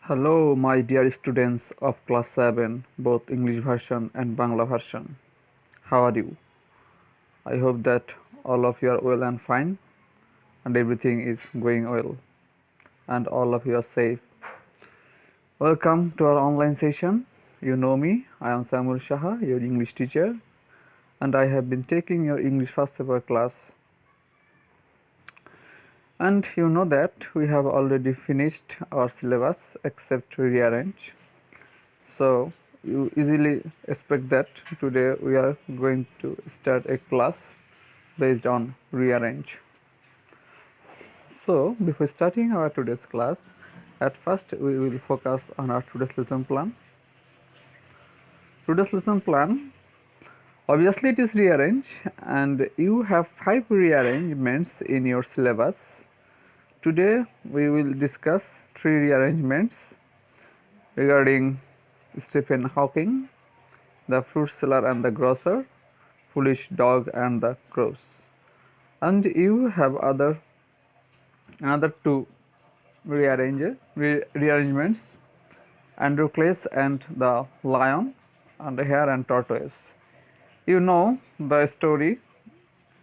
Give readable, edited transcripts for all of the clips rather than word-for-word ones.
Hello, my dear students of class 7, both English version and Bangla version. How are you? I hope that all of you are well and fine, and everything is going well, and all of you are safe. Welcome to our online session. You know me, I am Samuel Shaha, your English teacher, and I have been taking your English first ever class. And you know that we have already finished our syllabus except rearrange. So you easily expect that today we are going to start a class based on rearrange. So before starting our today's class, at first we will focus on our today's lesson plan. Today's lesson plan, obviously it is rearrange, and you have 5 rearrangements in your syllabus. Today we will discuss 3 rearrangements regarding Stephen Hawking, the fruit seller and the grocer, foolish dog and the crows. And you have another 2 rearrangements, Androcles and the lion, and hare and tortoise. You know the story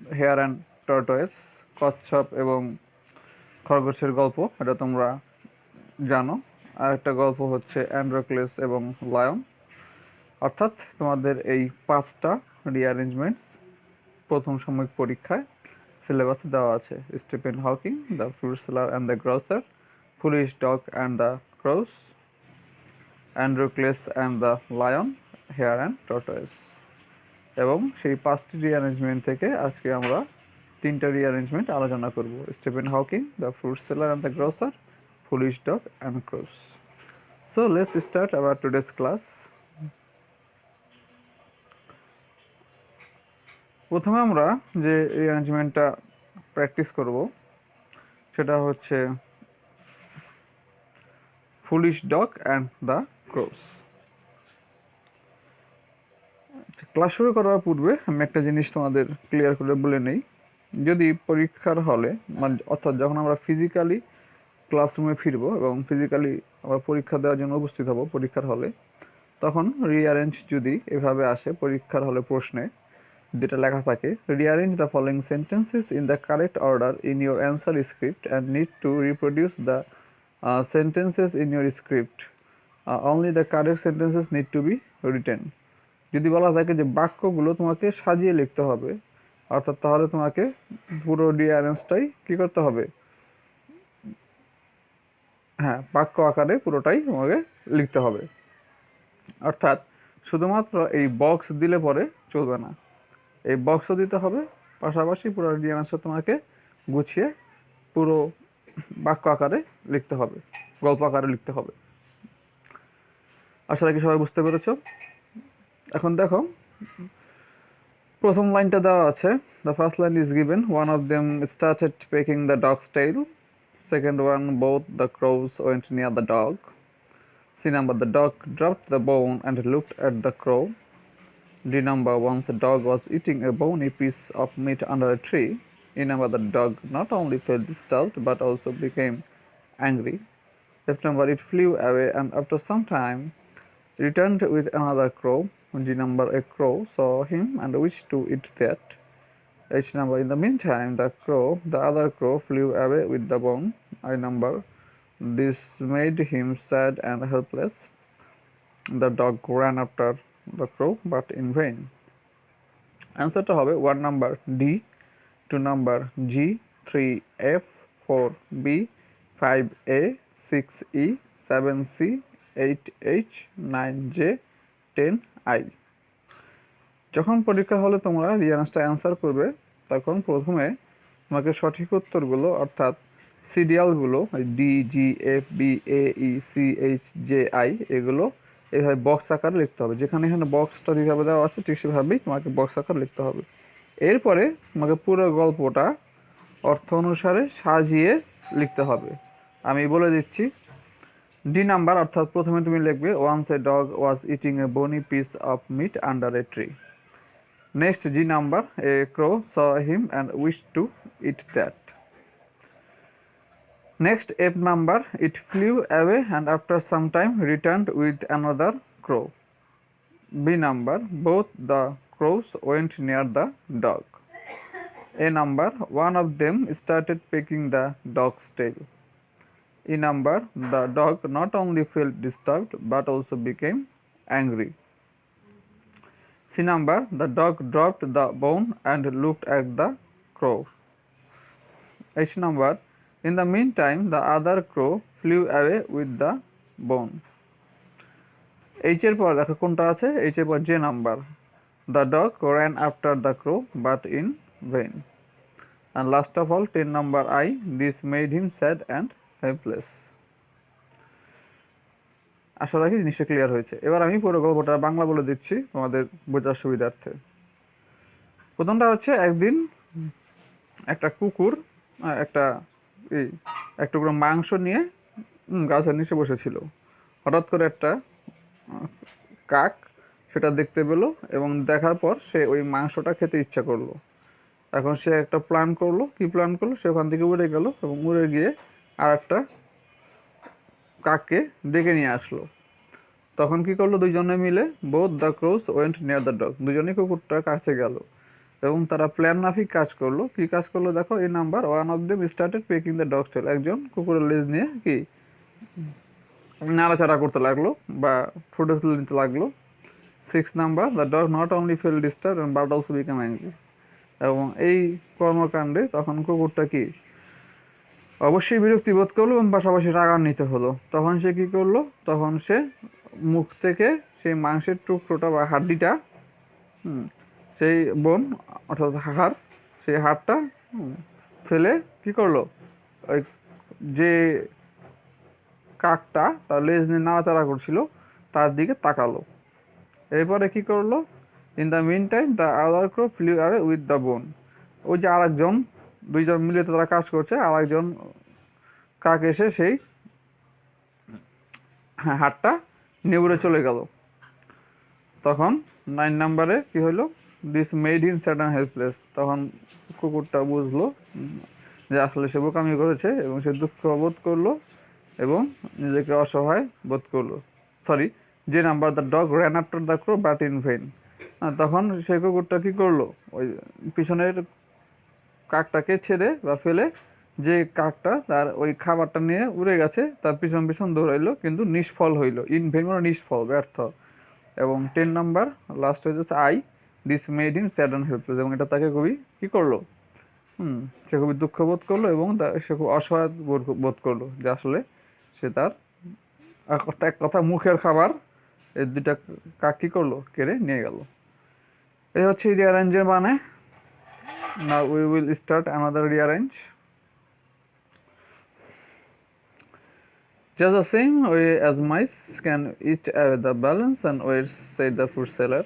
hare and tortoise, কচ্ছপ এবং খরগোশের গল্প, এটা তোমরা জানো। আর একটা গল্প হচ্ছে অ্যান্ড্রোক্লেস এবং লায়ন। অর্থাৎ তোমাদের এই 5টা রিঅ্যারেঞ্জমেন্টস প্রথম সাময়িক পরীক্ষায় সিলেবাসে দেওয়া আছে। Stephen Hawking, the fruit seller and the grocer, foolish dog and the crows, Androcles and the lion, hare and tortoise. এবং সেই 5টি রিঅ্যারেঞ্জমেন্ট থেকে আজকে আমরা 3টা রিঅ্যারেঞ্জমেন্ট আলোচনা করব। Stephen Hawking, the fruit seller and the grocer, foolish dog and Kroos. So let's start our today's class. প্রথমে আমরা যে রিঅ্যারেঞ্জমেন্টটা প্র্যাকটিস করব সেটা হচ্ছে foolish dog and the Kroos. Class শুরু করার পূর্বে আমি একটা জিনিস তোমাদের ক্লিয়ার করে বলে নেই। যদি পরীক্ষার হলে অর্থাৎ যখন আমরা ফিজিক্যালি ক্লাসরুমে ফিরব এবং ফিজিক্যালি আমরা পরীক্ষা দেওয়ার জন্য উপস্থিত হব পরীক্ষার হলে, তখন রিঅ্যারেঞ্জ যদি এভাবে আসে পরীক্ষার হলে প্রশ্নে যেটা লেখা থাকে, rearrange the following sentences in the correct order in your answer script and need to reproduce the sentences in your script, only the correct sentences need to be written. যদি বলা থাকে যে বাক্যগুলো তোমাকে সাজিয়ে লিখতে হবে, অর্থাৎ তাহলে তোমাকে পুরো রিঅ্যারেঞ্জটাই কী করতে হবে, হ্যাঁ, বাক্য আকারে পুরোটাই তোমাকে লিখতে হবে। অর্থাৎ শুধুমাত্র এই বক্স দিলে পরে চলবে না, এই বক্সও দিতে হবে, পাশাপাশি পুরো রিঅ্যারেঞ্জটা তোমাকে গুছিয়ে পুরো বাক্য আকারে লিখতে হবে, গল্প আকারে লিখতে হবে। আশা রাখি সবাই বুঝতে পেরেছ। এখন দেখো প্রথম লাইনটা দেওয়া আছে, the first line is given, one of them started pecking the dogs tail, second one both the Kroos went near the dog, C number, the dog dropped the bone and looked at the crow. D number, once the dog was eating a bony piece of meat under a tree. E number, the dog not only felt disturbed but also became angry. F number, it flew away and after some time returned with another crow. G number, a crow saw him and wished to eat that. H number, in the meantime, the other crow flew away with the bone. I number, this made him sad and helpless. The dog ran after the crow but in vain. অ্যান্সারটা হবে 1 number D, 2 number G, 3 F, 4 B, 5 A, 6 E, 7 C, 8 H, 9 J, 10 I. যখন পরীক্ষা হলে তোমরা রিঅ্যারেঞ্জটা answer করবে, তখন প্রথমে তোমাকে সঠিক উত্তরগুলো অর্থাৎ সিরিয়ালগুলো D, G, F, B, A, E, C, H, J, I এগুলো এইভাবে বক্স আকারে লিখতে হবে। যেখানে এখানে বক্সটা যেভাবে দেওয়া আছে ঠিক সেভাবেই তোমাকে বক্স আকারে লিখতে হবে। এরপরে তোমাকে পুরো গল্পটা অর্থ অনুসারে সাজিয়ে লিখতে হবে। আমি বলে দিচ্ছি। ডি নাম্বার অর্থাৎ প্রথমে তুমি লিখবে, once a dog was eating a bony piece of meat under a tree. Next, G number, a crow saw him and wished to eat that. Next, F number, it flew away and after some time returned with another crow. B number, both the crows went near the dog. A number, one of them started pecking the dog's tail. E number, the dog not only felt disturbed but also became angry. C number, the dog dropped the bone and looked at the crow. H number, in the meantime, the other crow flew away with the bone. H এর পর দেখো কোনটা আছে, H এর পর J number, the dog ran after the crow but in vain. And last of all 10 number I, this made him sad and helpless. আশা রাখি জিনিসটা clear হয়েছে। এবার আমি পুরো গল্পটা বাংলা বলে দিচ্ছি তোমাদের বোঝার সুবিধার্থে। প্রথমটা হচ্ছে একদিন একটা কুকুর একটা এক টুকরো মাংস নিয়ে গাছের নিচে বসেছিল। হঠাৎ করে একটা কাক সেটা দেখতে পেলো এবং দেখার পর সে ওই মাংসটা খেতে ইচ্ছা করলো। এখন সে একটা প্ল্যান করলো, কি প্ল্যান করলো, সে ওখান থেকে উড়ে গেল এবং উড়ে গিয়ে আর একটা কাককে ডেকে নিয়ে আসলো। তখন কি করলো, দুইজনে মিলে both the Kroos went near the dog, দুজনেই কুকুরটার কাছে গেল এবং তারা প্ল্যান মাফিক কাজ করলো। কি কাজ করলো দেখো, এই number, one of them started pecking the dog's tail, একজন কুকুরের লেজ নিয়ে কি নাড়াচাড়া করতে লাগলো বা ঠোঁটে তুলে নিতে লাগলো। 6 number, the dog not only feel disturb but also become angry, এবং এই কর্মকাণ্ডে তখন কুকুরটা কি অবশ্যই বিরক্তি বোধ করলো এবং পাশাপাশি রাগান্বিত হলো। তখন সে কি করলো, তখন সে মুখ থেকে সেই মাংসের টুকরোটা বা হাড্ডিটা সেই বোন অর্থাৎ হাড়, সেই হাড়টা ফেলে কি করলো, ওই যে কাকটা তার লেজ নিয়ে নাড়াচাড়া করছিল তার দিকে তাকালো। এরপরে কি করলো, in the mean time the other crow flew away with the bone, ওই যে আরেকজন, দুইজন মিলে তারা কাজ করছে, আরেকজন কাক এসে সেই হাড়টা নিয়ে উড়ে চলে গেল। তখন 9 নাম্বারে কি হলো, this made him sad and helpless, তখন কুকুরটা বুঝলো যে আসলে সে বোকামি করেছে এবং সে দুঃখ বোধ করলো এবং নিজেকে অসহায় বোধ করলো। সরি, যে number, the dog ran after the crow but in vain, তখন সে কুকুরটা কি করলো, ওই পিছনের কাকটাকে ছেড়ে বা ফেলে যে কাকটা তার ওই খাবারটা নিয়ে উড়ে গেছে তার পিছন পিছন দৌড়াইলো, কিন্তু নিষ্ফল হইল। ইন ভেইন মানে নিষ্ফল, ব্যর্থ। এবং 10 নাম্বার লাস্ট হয়ে যাচ্ছে I, this made him sad and helpless, এবং এটা তাকে খুবই কি করলো, সে খুবই দুঃখ বোধ করলো এবং সে খুব অসহায় বোধ করলো যে আসলে সে তার এক কথা মুখের খাবার এই দুটা কাক কি করলো, কেড়ে নিয়ে গেল। এই হচ্ছে রিঅ্যারেঞ্জের মানে। Now we will start another rearrange. Just the same way as mice can eat away the balance and weights, said the fruit seller.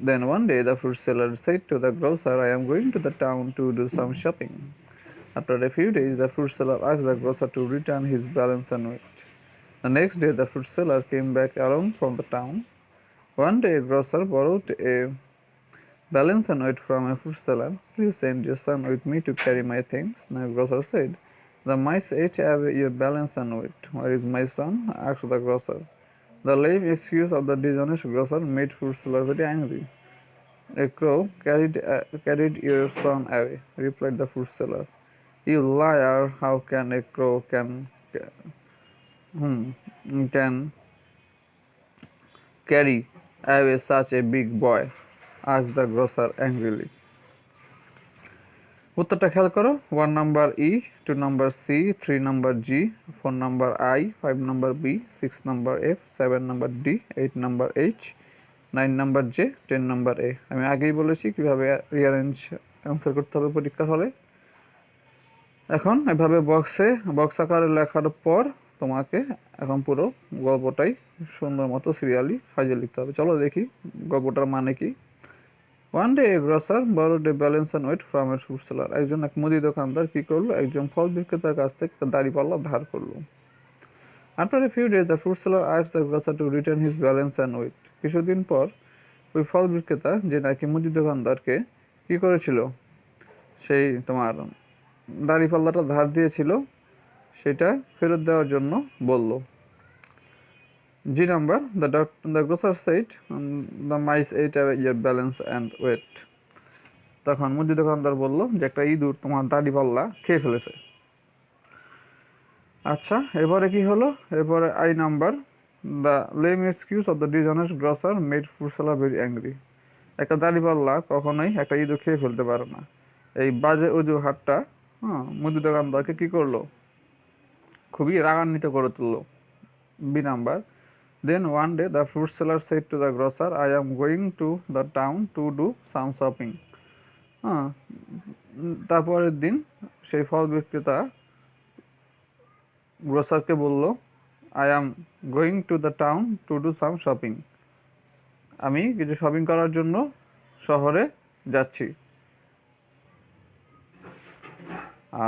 Then one day the fruit seller said to the grocer, I am going to the town to do some shopping. After a few days, the fruit seller asked the grocer to return his balance and weight. The next day, the fruit seller came back alone from the town. One day, a grocer borrowed a balance and weight from a fruit seller. Please send your son with me to carry my things. The grocer said, the mice ate away your balance and weight. Where is my son? Asked the grocer. The lame excuse of the dishonest grocer made fruit seller very angry. A crow carried your son away, replied the fruit seller. You liar! How can a crow can carry away such a big boy? Asked the grocer angrily. উত্তরটা খেয়াল করো, 1 number E, 2 number C, 3 number G, 4 number I, 5 number B, 6 number F, 7 number D, 8 number H, 9 number J, 10 number A. আমি আগেই বলেছি কিভাবে rearrange answer করতে হবে পরীক্ষার হলে। এখন এভাবে বক্স আকারে লেখার পর তোমাকে এখন পুরো গল্পটাই সুন্দর মতো সিরিয়ালি সাজিয়ে লিখতে হবে। চলো দেখি গল্পটার মানে কি। One day a grocer borrowed a balance and weight from a fruit seller. একজন এক মুদি দোকানদার কি করলো, একজন ফল বিক্রেতার কাছ থেকে দাঁড়িপাল্লা ধার করলো। After a few days, the fruit seller asked the grocer to return his balance and weight. কিছুদিন পর ওই ফল বিক্রেতা, যে নাকি মুদি দোকানদারকে কি করেছিল, সেই তোমার দাঁড়িপাল্লাটা ধার দিয়েছিল, সেটা ফেরত দেওয়ার জন্য বলল। G number, the grocer said, the mice ate away your balance and weight. তখন মুদি দোকানদার বলল যে একটা ইঁদুর তোমার দাড়ি পাল্লা খেয়ে ফেলেছে। আচ্ছা, এরপরে কি হলো? এরপরে I number, the lame excuse of the dishonest grocer made fruit seller very angry. একটা দাড়িপাল্লা কখনোই একটা ইঁদুর খেয়ে ফেলতে পারে না। এই বাজে অজুহাতটা মুদি দোকানদারকে কি করলো? খুবই রাগান্বিত করে তুললো। B number, then one day the fruit seller said to the grocer, I am going to the town to do some shopping. তারপরের দিন সেই ফল বিক্রেতা গ্রসারকে বলল, I am going to the town to do some shopping. আমি কিছু shopping করার জন্য শহরে যাচ্ছি।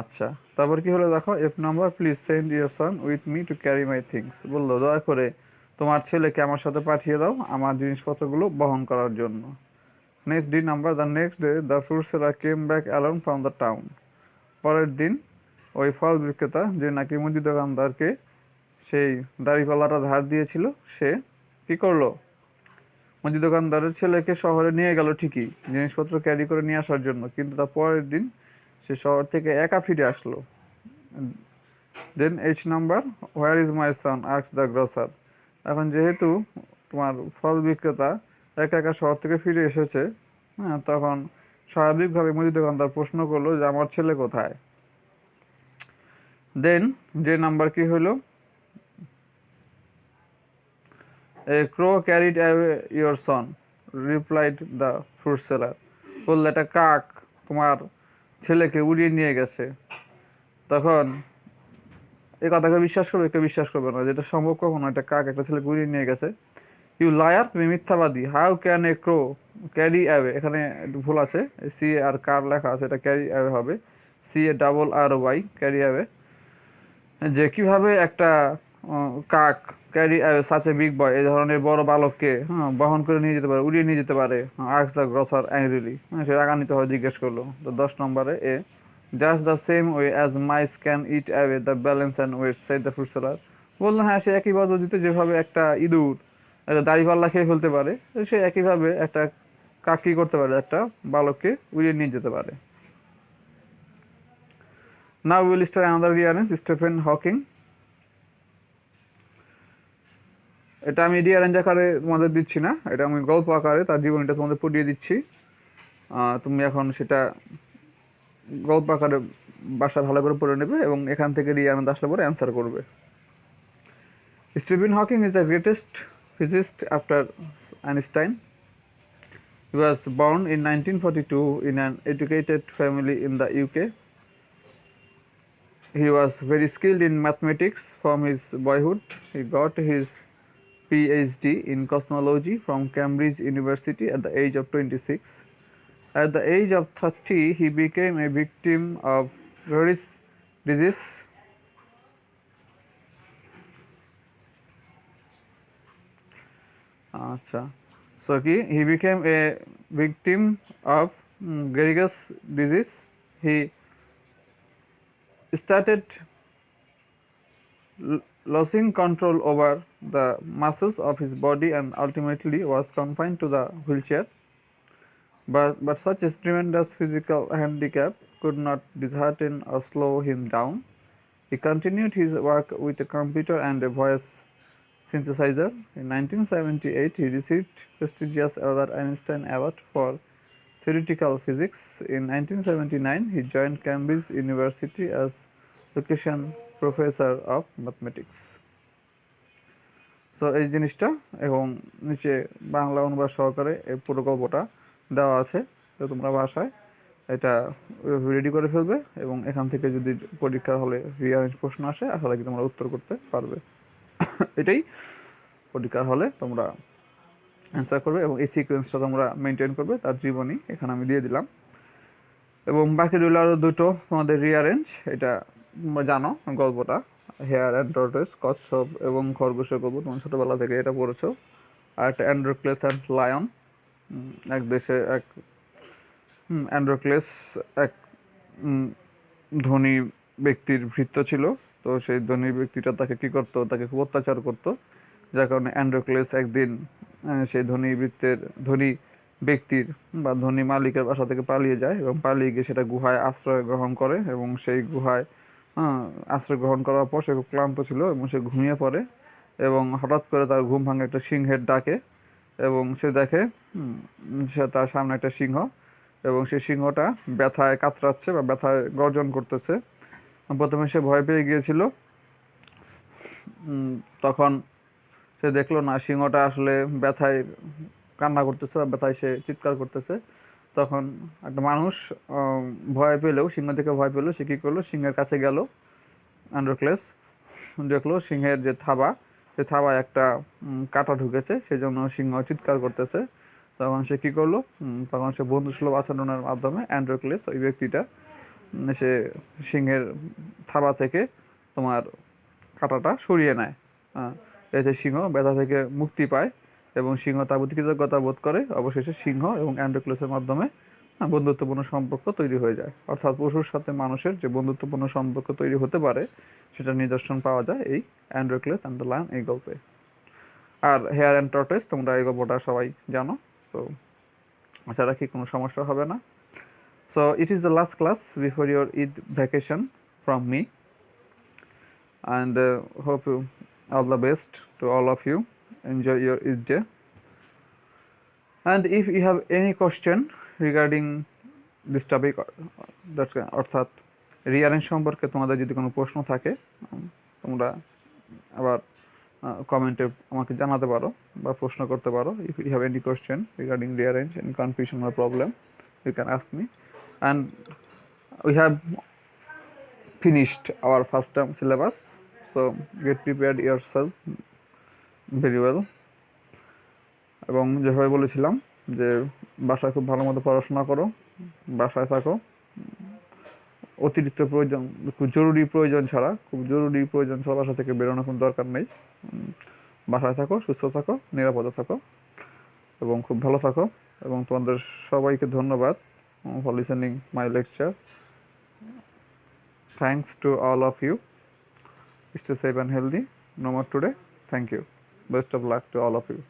আচ্ছা, তারপর কি হলো দেখো, F number, please send your son with me to carry my things. বললো দয়া করে তোমার ছেলেকে আমার সাথে পাঠিয়ে দাও আমার জিনিসপত্রগুলো বহন করার জন্য। Next D number, the next day the fruit seller came back alone from the town. পরের দিন ওই ফল বিক্রেতা যে নাকি মুদি দোকানদারকে সেই দাড়িপাল্লাটা ধার দিয়েছিল, সে কি করলো? মুদি দোকানদারের ছেলেকে শহরে নিয়ে গেল ঠিকই জিনিসপত্র ক্যারি করে নিয়ে আসার জন্য, কিন্তু তার পরের দিন সে শহর থেকে একা ফিরে আসলো। Then H number, where is my son asked the grocer. এখন যেহেতু তোমার ফল বিক্রেতা একা একা শহর থেকে ফিরে এসেছে, তখন স্বাভাবিকভাবে মুদি দোকানদার প্রশ্ন করলো যে আমার ছেলে কোথায়। দেন যে নাম্বার কি হলো, a crow carried away your son, replied the fruit seller. বললো একটা কাক তোমার ছেলেকে উড়িয়ে নিয়ে গেছে। তখন এই কথাকে বিশ্বাস করবে, কেউ বিশ্বাস করবে না, যেটা সম্ভব কখনো, একটা কাক একটা ছেলেকে উড়িয়ে নিয়ে গেছে। ইউ লায়ার, তুমি মিথ্যাবাদী। How can a crow carry away, এখানে একটু ভুল আছে, সি আর কার লেখা আছে, এটা ক্যারি অ্যাওয়ে হবে, C A double R Y, carry away. যে কিভাবে একটা কাক carry such a big boy, এই ধরনের বড় বালককে বহন করে নিয়ে যেতে পারে, উড়িয়ে নিয়ে যেতে পারে। আস্ক দ্য গ্রসার অ্যাংরিলি, সে রাগান্বিত হয়ে জিজ্ঞেস করলো। তো 10 নম্বরে এ, just the same way as mice can eat away the balance and weight, said the fruit seller. বললো হ্যাঁ, সে একই পদ্ধতিতে যেভাবে একটা ইঁদুর একটা দাড়িপাল্লা খেয়ে ফেলতে পারে, সে একইভাবে একটা কাক কি করতে পারে, একটা বালককে উড়িয়ে নিয়ে যেতে পারে। Now we will start another rearrange, Stephen Hawking. এটা আমি রিয়ারেঞ্জ আকারে তোমাদের দিচ্ছি না, এটা আমি গল্প আকারে তার জীবনীটা তোমাদের পড়িয়ে দিচ্ছি। তুমি এখন সেটা গল্প আকারে বাসা ভালো করে পড়ে নেবে এবং এখান থেকে রিয়ারেঞ্জ আসলে পরে অ্যান্সার করবে। Stephen Hawking is the greatest physicist after Einstein. He was born in 1942 in an educated family in the UK. He was very skilled in mathematics from his boyhood. He got his PhD in cosmology from Cambridge University at the age of 26. At the age of 30, he became a victim of Ray's disease. So he became a victim of Gerig's disease. He started losing control over the muscles of his body and ultimately was confined to the wheelchair. But such a tremendous physical handicap could not dishearten or slow him down. He continued his work with a computer and a voice synthesizer. In 1978, he received prestigious Albert Einstein Award for theoretical physics. In 1979, he joined Cambridge University as Lucasian Professor of Mathematics. So এই জিনিসটা এবং নিচে বাংলা অনুবাদ সহকারে এই পুরো গল্পটা দেওয়া আছে, তো তোমরা বাসায় এটা রেডি করে ফেলবে এবং এখান থেকে যদি পরীক্ষার হলে রিয়ারেঞ্জ প্রশ্ন আসে আশা রাখি তোমরা উত্তর করতে পারবে। এটাই পরীক্ষার হলে তোমরা অ্যান্সার করবে এবং এই সিকোয়েন্সটা তোমরা মেনটেন করবে, তার জীবনী এখানে আমি দিয়ে দিলাম। এবং বাকি রইল আরও দুটো তোমাদের রিয়ারেঞ্জ, এটা তোমরা জানো গল্পটা, হেয়ার অ্যান্ড টর্টয়েস, কচ্ছপ এবং খরগোশের গল্প, তোমার ছোটোবেলা থেকে এটা পড়েছো। আর একটা অ্যান্ড্রোক্লেস অ্যান্ড লায়ন, এক দেশে এক অ্যান্ড্রোক্লেস এক ধনী ব্যক্তির ভৃত্য ছিল। তো সেই ধনী ব্যক্তিটা তাকে কি করতো, তাকে খুব অত্যাচার করতো, যার কারণে অ্যান্ড্রোক্লেস একদিন সেই ধনী ব্যক্তির বা ধনী মালিকের বাসা থেকে পালিয়ে যায় এবং পালিয়ে গিয়ে সেটা গুহায় আশ্রয় গ্রহণ করে এবং সেই গুহায় আশ্রয় গ্রহণ করার পর সে খুব ক্লান্ত ছিল এবং সে ঘুমিয়ে পড়ে এবং হঠাৎ করে তার ঘুম ভাঙে একটা সিংহের ডাকে এবং সে দেখে সে তার সামনে একটা সিংহ এবং সেই সিংহটা ব্যথায় কাতরাচ্ছে বা ব্যথায় গর্জন করতেছে। প্রথমে সে ভয় পেয়ে গিয়েছিল, তখন সে দেখলো না সিংহটা আসলে ব্যথায় কান্না করতেছে বা ব্যথায় সে চিৎকার করতেছে। তখন একটা মানুষ ভয় পেলেও, সিংহ থেকে ভয় পেলেও সে কী করলো, সিংহের কাছে গেল। অ্যান্ড্রোক্লেস দেখলো সিংহের যে থাবা, সে থাবায় একটা কাঁটা ঢুকেছে, সেই জন্য সিংহ চিৎকার করতেছে। তখন সে কী করলো, তখন সে বন্ধুসুলভ আচরণের মাধ্যমে অ্যান্ড্রোক্লেস ওই ব্যক্তিটা সে সিংহের থাবা থেকে তোমার কাঁটাটা সরিয়ে নেয়। এতে সিংহ ব্যথা থেকে মুক্তি পায় এবং সিংহ তার প্রতি কৃতজ্ঞতা বোধ করে। অবশেষে সিংহ এবং অ্যান্ড্রোক্লেসের মাধ্যমে বন্ধুত্বপূর্ণ সম্পর্ক তৈরি হয়ে যায়। অর্থাৎ পশুর সাথে মানুষের যে বন্ধুত্বপূর্ণ সম্পর্ক তৈরি হতে পারে সেটা নিদর্শন পাওয়া যায় এই অ্যান্ড্রোক্লেস অ্যান্ড দ্য লায়ন এই গল্পে। আর হেয়ার অ্যান্ড টর্টয়েস তোমরা এই গল্পটা সবাই জানো, তো আশা রাখি কোনো সমস্যা হবে না। So it is the last class before your Eid vacation from me, and hope you all the best to all of you. Enjoy your Eid day. And if you have any question regarding this topic, অর্থাৎ rearrange সম্পর্কে তোমাদের যদি কোনো প্রশ্ন থাকে তোমরা আবার কমেন্টে আমাকে জানাতে পারো বা প্রশ্ন করতে পারো। If you have any question regarding rearrange, any confusion or problem, you can ask me. And we have finished our first term syllabus, so get prepared yourself very well. এবং যেভাবে বলেছিলাম যে বাসায় খুব ভালো মতো পড়াশোনা করো, বাসায় থাকো, অতিরিক্ত প্রয়োজন, খুব জরুরি প্রয়োজন ছাড়া বাসা থেকে বেরোনোর কোনো দরকার নেই। বাসায় থাকো, সুস্থ থাকো, নিরাপদে থাকো এবং খুব ভালো থাকো। এবং তোমাদের সবাইকে ধন্যবাদ for listening my lecture. Thanks to all of you. Stay safe and healthy. No more today. Thank you. Best of luck to all of you.